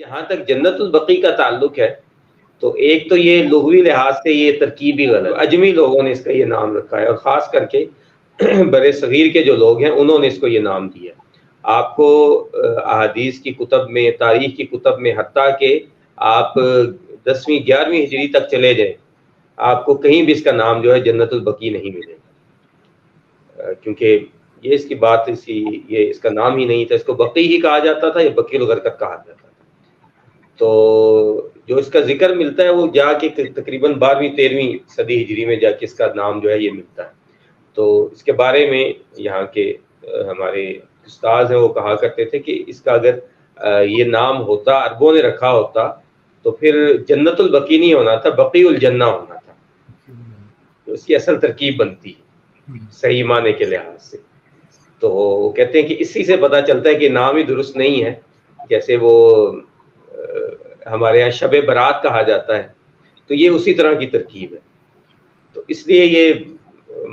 جہاں تک جنت البقی کا تعلق ہے تو ایک تو یہ لغوی لحاظ سے یہ ترکیب ہی غلط، اجمی لوگوں نے اس کا یہ نام رکھا ہے، اور خاص کر کے بر صغیر کے جو لوگ ہیں انہوں نے اس کو یہ نام دیا۔ آپ کو احادیث کی کتب میں، تاریخ کی کتب میں، حتیٰ کہ آپ 10ویں 11ویں ہجری تک چلے جائیں، آپ کو کہیں بھی اس کا نام جو ہے جنت البقی نہیں ملے گا، کیونکہ یہ اس کی بات یہ اس کا نام ہی نہیں تھا، اس کو بقی ہی کہا جاتا تھا یا بقی الغرقد کہا جاتا تھا۔ تو جو اس کا ذکر ملتا ہے وہ جا کے تقریباً 12ویں 13ویں صدی ہجری میں جا کے اس کا نام جو ہے یہ ملتا ہے۔ تو اس کے بارے میں یہاں کے ہمارے استاذ ہیں وہ کہا کرتے تھے کہ اس کا اگر یہ نام ہوتا، عربوں نے رکھا ہوتا تو پھر جنت البقی نہیں ہونا تھا، بقی الجنہ ہونا تھا، تو اس کی اصل ترکیب بنتی ہے صحیح معنی کے لحاظ سے۔ تو وہ کہتے ہیں کہ اسی سے پتہ چلتا ہے کہ نام ہی درست نہیں ہے، جیسے وہ ہمارے یہاں شب برات کہا جاتا ہے، تو یہ اسی طرح کی ترکیب ہے، تو اس لیے یہ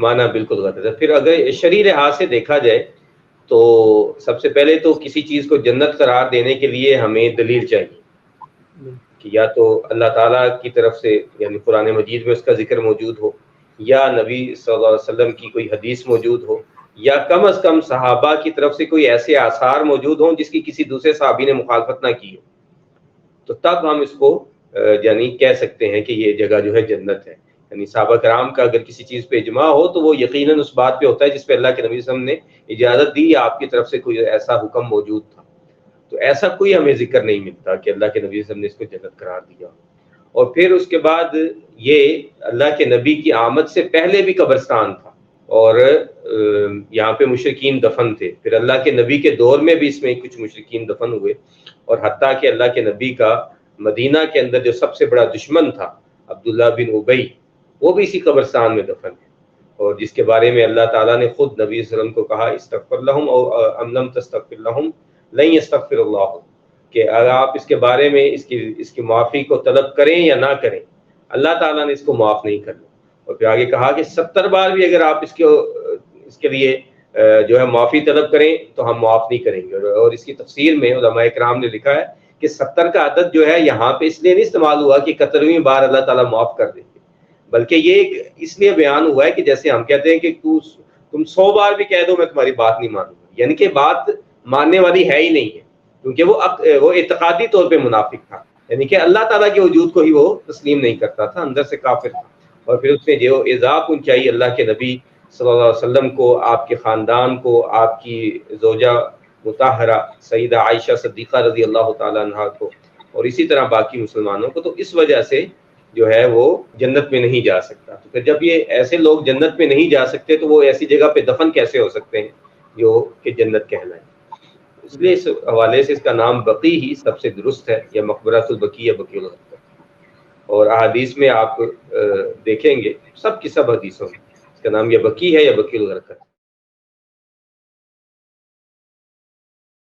معنی بالکل غلط ہے۔ پھر اگر شرعی لحاظ سے دیکھا جائے تو سب سے پہلے تو کسی چیز کو جنت قرار دینے کے لیے ہمیں دلیل چاہیے کہ یا تو اللہ تعالیٰ کی طرف سے یعنی قرآن مجید میں اس کا ذکر موجود ہو، یا نبی صلی اللہ علیہ وسلم کی کوئی حدیث موجود ہو، یا کم از کم صحابہ کی طرف سے کوئی ایسے آثار موجود ہوں جس کی کسی دوسرے صحابی نے مخالفت نہ کی ہو، تو تب ہم اس کو یعنی کہہ سکتے ہیں کہ یہ جگہ جو ہے جنت ہے۔ یعنی صحابہ کرام کا اگر کسی چیز پہ اجماع ہو تو وہ یقیناً اس بات پہ ہوتا ہے جس پہ اللہ کے نبی صلی اللہ علیہ وسلم نے اجازت دی یا آپ کی طرف سے کوئی ایسا حکم موجود تھا۔ تو ایسا کوئی ہمیں ذکر نہیں ملتا کہ اللہ کے نبی صلی اللہ علیہ وسلم نے اس کو جنت قرار دیا۔ اور پھر اس کے بعد یہ اللہ کے نبی کی آمد سے پہلے بھی قبرستان تھا اور یہاں پہ مشرکین دفن تھے، پھر اللہ کے نبی کے دور میں بھی اس میں کچھ مشرکین دفن ہوئے، اور حتیٰ کہ اللہ کے نبی کا مدینہ کے اندر جو سب سے بڑا دشمن تھا عبداللہ بن ابی، وہ بھی اسی قبرستان میں دفن ہے، اور جس کے بارے میں اللہ تعالیٰ نے خود نبی صلی اللہ علیہ وسلم کو کہا استغفر لہم او ام لم تستغفر لہم لن یستغفر اللہ، کہ اگر آپ اس کے بارے میں اس کی معافی کو طلب کریں یا نہ کریں، اللہ تعالیٰ نے اس کو معاف نہیں کرنا۔ اور پھر آگے کہا کہ 70 بار بھی اگر آپ اس کے لیے جو ہے معافی طلب کریں تو ہم معاف نہیں کریں گے۔ اور اس کی تفسیر میں علماء کرام نے لکھا ہے کہ 70 کا عدد جو ہے یہاں پہ اس لیے نہیں استعمال ہوا کہ 71ویں بار اللہ تعالیٰ معاف کر دیں گے، بلکہ یہ اس لیے بیان ہوا ہے کہ جیسے ہم کہتے ہیں کہ تم 100 بار بھی کہہ دو میں تمہاری بات نہیں مانوں گا، یعنی کہ بات ماننے والی ہے ہی نہیں ہے، کیونکہ وہ اعتقادی طور پہ منافق تھا، یعنی کہ اللہ تعالیٰ کے وجود کو ہی وہ تسلیم نہیں کرتا تھا، اندر سے کافر تھا۔ اور پھر اس نے جو ایذا پہنچائی اللہ کے نبی صلی اللہ علیہ وسلم کو، آپ کے خاندان کو، آپ کی زوجہ مطہرہ سیدہ عائشہ صدیقہ رضی اللہ تعالیٰ عنہا کو، اور اسی طرح باقی مسلمانوں کو، تو اس وجہ سے جو ہے وہ جنت میں نہیں جا سکتا۔ تو پھر جب یہ ایسے لوگ جنت میں نہیں جا سکتے تو وہ ایسی جگہ پہ دفن کیسے ہو سکتے ہیں جو کہ جنت کہلائے؟ اس لیے اس حوالے سے اس کا نام بقی ہی سب سے درست ہے، یا مقبرۃ البقیع یا بقیع الغرقد۔ اور احادیث میں آپ دیکھیں گے سب کی سب حدیثوں میں اس کا نام یا بقیع ہے یا بقیع الغرقد۔